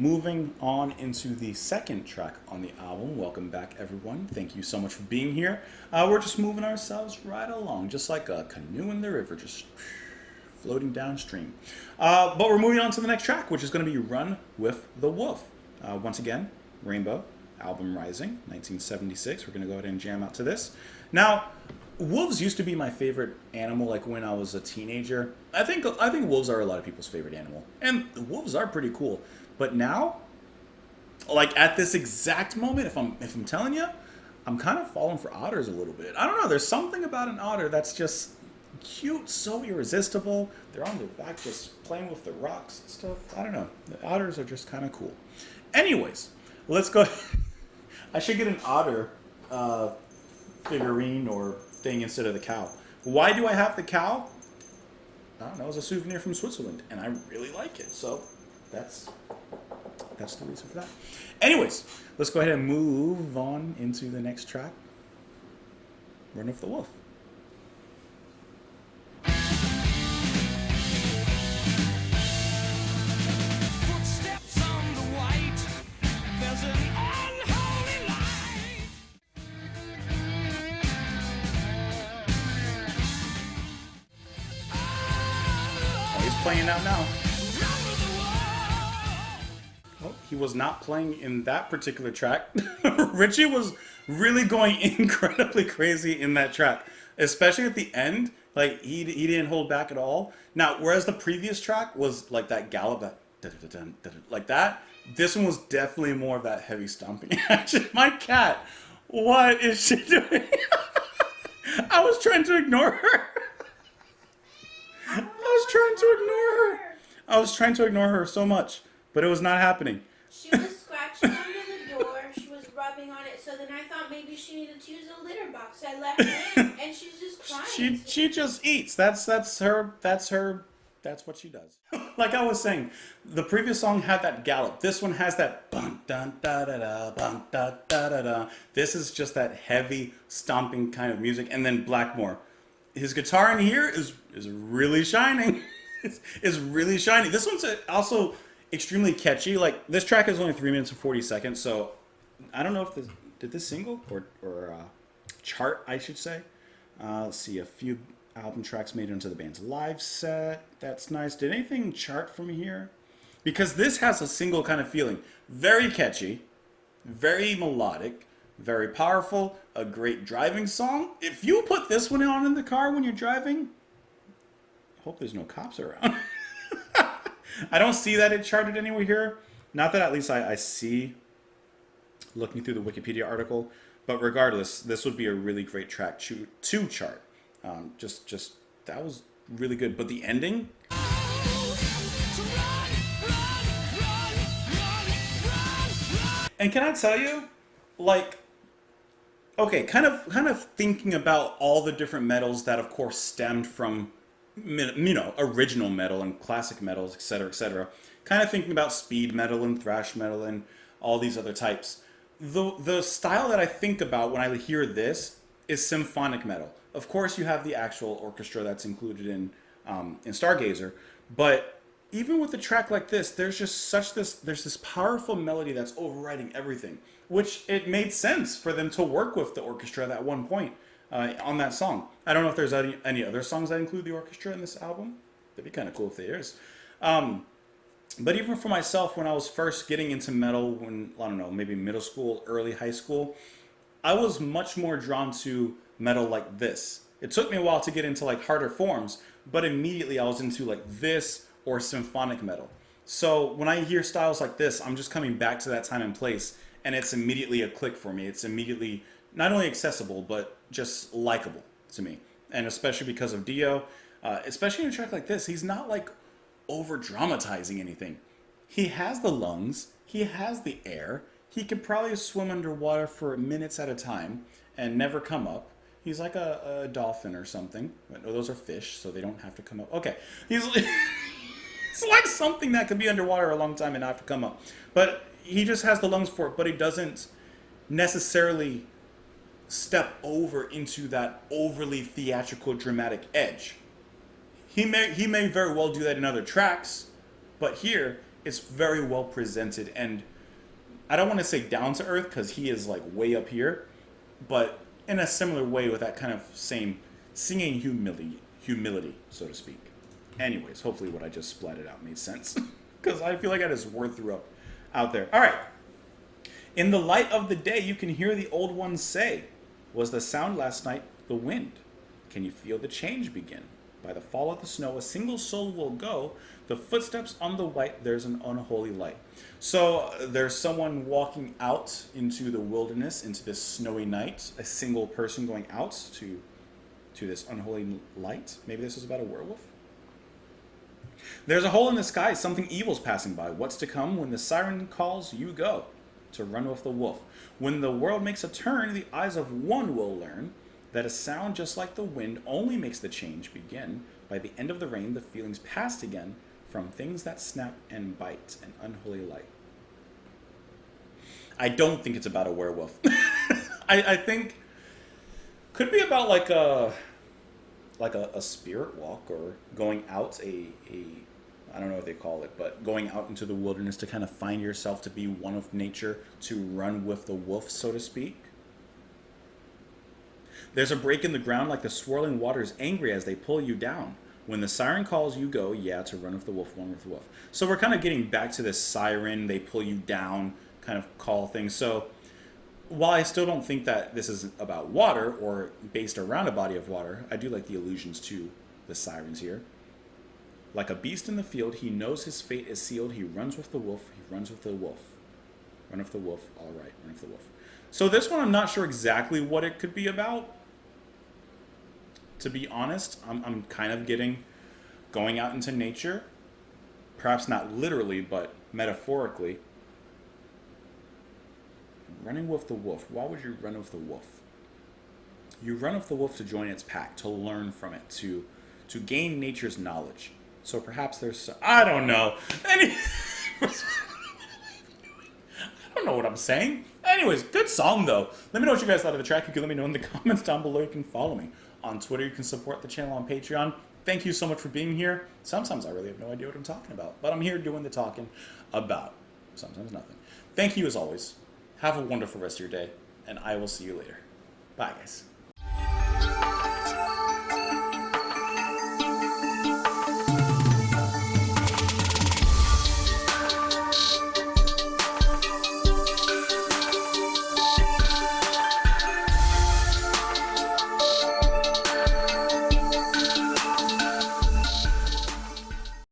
moving on into the second track on the album. Welcome back, everyone. Thank you so much for being here. We're just moving ourselves right along, just like a canoe in the river, just floating downstream. But we're moving on to the next track, which is going to be Run with the Wolf. Once again, Rainbow, album Rising, 1976. We're going to go ahead and jam out to this. Now, wolves used to be my favorite animal, like when I was a teenager. I think wolves are a lot of people's favorite animal, and wolves are pretty cool. But now, like at this exact moment, if I'm telling you, I'm kind of falling for otters a little bit. I don't know. There's something about an otter that's just cute, so irresistible. They're on their back, just playing with the rocks and stuff. I don't know. The otters are just kind of cool. Anyways, let's go. I should get an otter figurine or thing instead of the cow. Why do I have the cow? I don't know. It's a souvenir from Switzerland, and I really like it. So that's the reason for that. Anyways, let's go ahead and move on into the next track. Run with the Wolf. Footsteps on the white. There's an unholy light. Oh, he's playing out now. Run with the wall. Oh, he was not playing in that particular track. Richie was really going incredibly crazy in that track, especially at the end. Like he didn't hold back at all. Now, whereas the previous track was like that gallop, that dun-dun-dun, dun-dun, like that. This one was definitely more of that heavy stomping action. My cat, what is she doing? I was trying to ignore her. I was trying to ignore her so much, but it was not happening. She was scratching under the door. She was rubbing on it. So then I thought maybe she needed to use a litter box. I let her in, and she's just crying. She just eats. That's her. That's what she does. Like I was saying, the previous song had that gallop. This one has that bum dun da da da bum da da da da. This is just that heavy stomping kind of music. And then Blackmore, his guitar in here is really shining. It's really shiny. This one's also extremely catchy. Like this track is only 3 minutes and 40 seconds, so I don't know if did this single or chart, I should say. Let's see, a few album tracks made it into the band's live set. That's nice. Did anything chart from here? Because this has a single kind of feeling. Very catchy, very melodic, very powerful, a great driving song. If you put this one on in the car when you're driving, hope there's no cops around. I don't see that it charted anywhere here. Not that at least I see looking through the Wikipedia article. But regardless, this would be a really great track to chart. Just that was really good. But the ending, To run, run, run, run, run. and can I tell you, like, okay, kind of thinking about all the different metals that, of course, stemmed from, original metal and classic metals, etc., etc. Kind of thinking about speed metal and thrash metal and all these other types. The style that I think about when I hear this is symphonic metal. Of course, you have the actual orchestra that's included in Stargazer, but even with a track like this, there's this powerful melody that's overriding everything, which it made sense for them to work with the orchestra at one point on that song. I don't know if there's any other songs that include the orchestra in this album. That'd be kind of cool if there is. But even for myself, when I was first getting into metal, when, I don't know, maybe middle school, early high school, I was much more drawn to metal like this. It took me a while to get into like harder forms, but immediately I was into like this or symphonic metal. So when I hear styles like this, I'm just coming back to that time and place, and it's immediately a click for me. It's immediately not only accessible, but just likable to me. And especially because of Dio, especially in a track like this, he's not like over dramatizing anything. He has the lungs, he has the air, he could probably swim underwater for minutes at a time and never come up. He's like a dolphin or something. No, those are fish, so they don't have to come up. Okay, he's like something that could be underwater a long time and not have to come up. But he just has the lungs for it, but he doesn't necessarily step over into that overly theatrical, dramatic edge. He may very well do that in other tracks, but here it's very well presented, and I don't want to say down to earth because he is like way up here, but in a similar way with that kind of same singing humility, so to speak. Anyways, hopefully what I just splatted out made sense because I feel like I just word threw up out there. All right. In the light of the day, you can hear the old ones say, "Was the sound last night the wind? Can you feel the change begin? By the fall of the snow, a single soul will go. The footsteps on the white, there's an unholy light." So there's someone walking out into the wilderness, into this snowy night, a single person going out to this unholy light. Maybe this is about a werewolf. There's a hole in the sky, something evil's passing by. What's to come? When the siren calls, you go to run with the wolf. When the world makes a turn, the eyes of one will learn that a sound just like the wind only makes the change begin. By the end of the rain, the feelings passed again from things that snap and bite, an unholy light. I don't think it's about a werewolf. I think could be about like a spirit walk or going out I don't know what they call it, but going out into the wilderness to kind of find yourself to be one of nature, to run with the wolf, so to speak. There's a break in the ground like the swirling waters, angry as they pull you down. When the siren calls, you go, yeah, to run with the wolf, one with the wolf. So we're kind of getting back to this siren, they pull you down kind of call thing. So while I still don't think that this is about water or based around a body of water, I do like the allusions to the sirens here. Like a beast in the field, he knows his fate is sealed. He runs with the wolf. He runs with the wolf. Run with the wolf. All right, run with the wolf. So this one, I'm not sure exactly what it could be about. To be honest, I'm kind of getting going out into nature. Perhaps not literally, but metaphorically. Running with the wolf. Why would you run with the wolf? You run with the wolf to join its pack, to learn from it, to gain nature's knowledge. So perhaps there's... I don't know. I don't know what I'm saying. Anyways, good song though. Let me know what you guys thought of the track. You can let me know in the comments down below. You can follow me on Twitter. You can support the channel on Patreon. Thank you so much for being here. Sometimes I really have no idea what I'm talking about, but I'm here doing the talking about sometimes nothing. Thank you as always. Have a wonderful rest of your day, and I will see you later. Bye, guys.